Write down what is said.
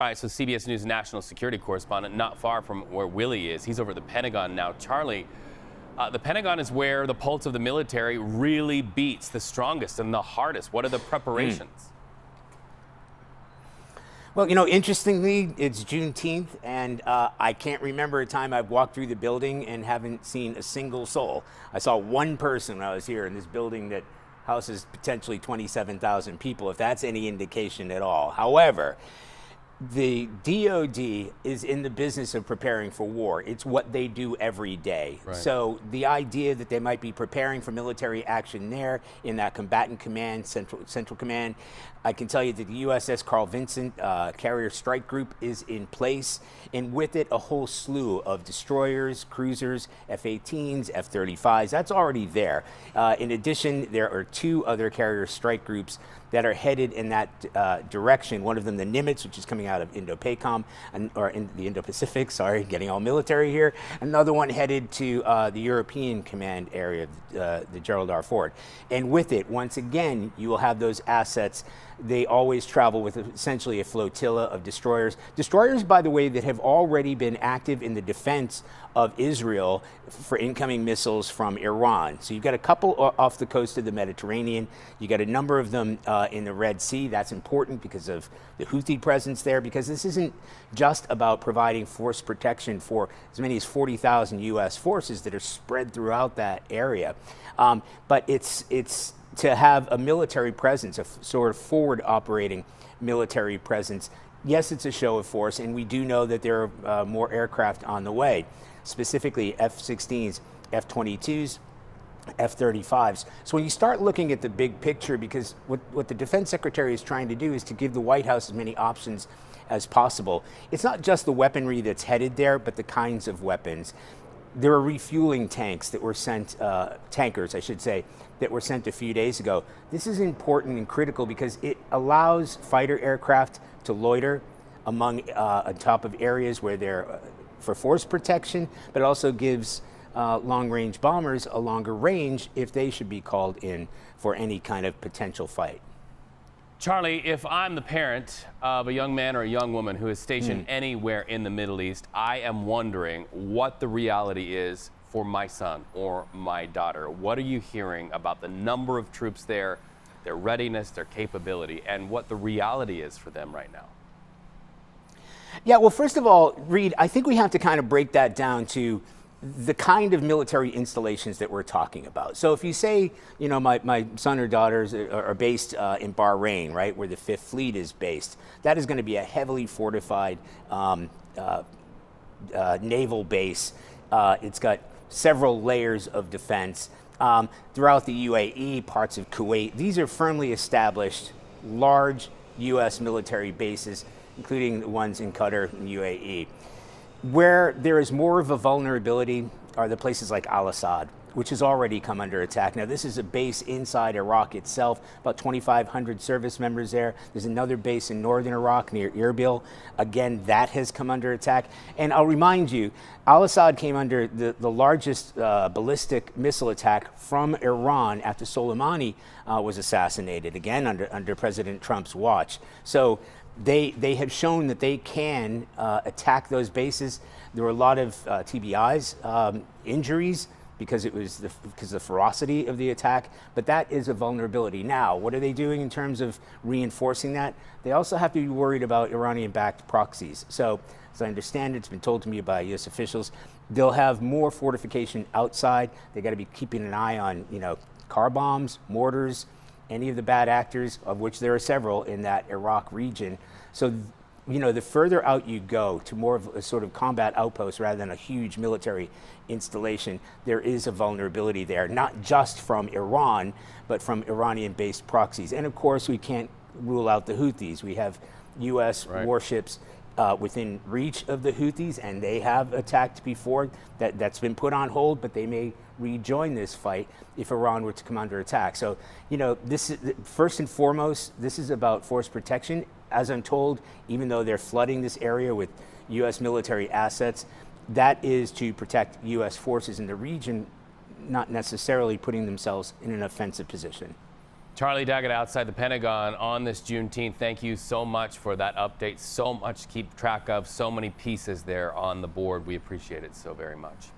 All right, so CBS News national security correspondent, not far from where Willie is. He's over at the Pentagon now. Charlie, the Pentagon is where the pulse of the military really beats, the strongest and the hardest. What are the preparations? Well, you know, interestingly, it's Juneteenth, and I can't remember a time I've walked through the building and haven't seen a single soul. I saw one person when I was here in this building that houses potentially 27,000 people, if that's any indication at all. However, the DOD is in the business of preparing for war. It's what they do every day. Right. So the idea that they might be preparing for military action there in that combatant command, central command, I can tell you that the USS Carl Vinson Carrier Strike Group is in place, and with it a whole slew of destroyers, cruisers, F-18s, F-35s. That's already there. In addition, there are two other carrier strike groups that are headed in that direction. One of them, the Nimitz, which is coming out of Indo-PACOM, or in the Indo-Pacific, sorry, getting all military here. Another one headed to the European command area, the Gerald R. Ford. And with it, once again, you will have those assets. They always travel with essentially a flotilla of destroyers. Destroyers, by the way, that have already been active in the defense of Israel for incoming missiles from Iran. So you've got a couple off the coast of the Mediterranean. You got a number of them in the Red Sea. That's important because of the Houthi presence there, because this isn't just about providing force protection for as many as 40,000 U.S. forces that are spread throughout that area. But it's to have a military presence, a sort of forward operating military presence. Yes, it's a show of force, and we do know that there are more aircraft on the way, specifically F-16s, F-22s, F-35s. So when you start looking at the big picture, because what the Defense Secretary is trying to do is to give the White House as many options as possible. It's not just the weaponry that's headed there, but the kinds of weapons. There are refueling tanks that were sent, tankers, I should say, that were sent a few days ago. This is important and critical because it allows fighter aircraft to loiter on top of areas where they're for force protection, but it also gives long-range bombers a longer range if they should be called in for any kind of potential fight. Charlie, if I'm the parent of a young man or a young woman who is stationed anywhere in the Middle East, I am wondering what the reality is for my son or my daughter. What are you hearing about the number of troops there, their readiness, their capability, and what the reality is for them right now? Yeah, well, first of all, Reed, I think we have to kind of break that down to the kind of military installations that we're talking about. So if you say, you know, my son or daughters are based in Bahrain, right, where the Fifth Fleet is based, that is going to be a heavily fortified naval base. It's got several layers of defense. Throughout the UAE, parts of Kuwait, these are firmly established, large U.S. military bases, including the ones in Qatar and UAE. Where there is more of a vulnerability are the places like Al-Assad, which has already come under attack. Now, this is a base inside Iraq itself, about 2,500 service members there. There's another base in northern Iraq near Erbil. Again, that has come under attack. And I'll remind you, Al-Assad came under the largest ballistic missile attack from Iran after Soleimani was assassinated, again under President Trump's watch. So they have shown that they can attack those bases. There were a lot of TBIs, injuries, because of the ferocity of the attack, but that is a vulnerability. Now, what are they doing in terms of reinforcing that? They also have to be worried about Iranian-backed proxies. So, as I understand it, it's been told to me by U.S. officials, they'll have more fortification outside. They got to be keeping an eye on, you know, car bombs, mortars, any of the bad actors, of which there are several in that Iraq region. So, you know, the further out you go to more of a sort of combat outpost rather than a huge military installation, there is a vulnerability there, not just from Iran, but from Iranian-based proxies. And of course, we can't rule out the Houthis. We have U.S. warships within reach of the Houthis, and they have attacked before. That's been put on hold, but they may rejoin this fight if Iran were to come under attack. So, you know, this is, first and foremost, this is about force protection. As I'm told, even though they're flooding this area with U.S. military assets, that is to protect U.S. forces in the region, not necessarily putting themselves in an offensive position. Charlie Daggett outside the Pentagon on this Juneteenth. Thank you so much for that update. So much to keep track of, so many pieces there on the board. We appreciate it so very much.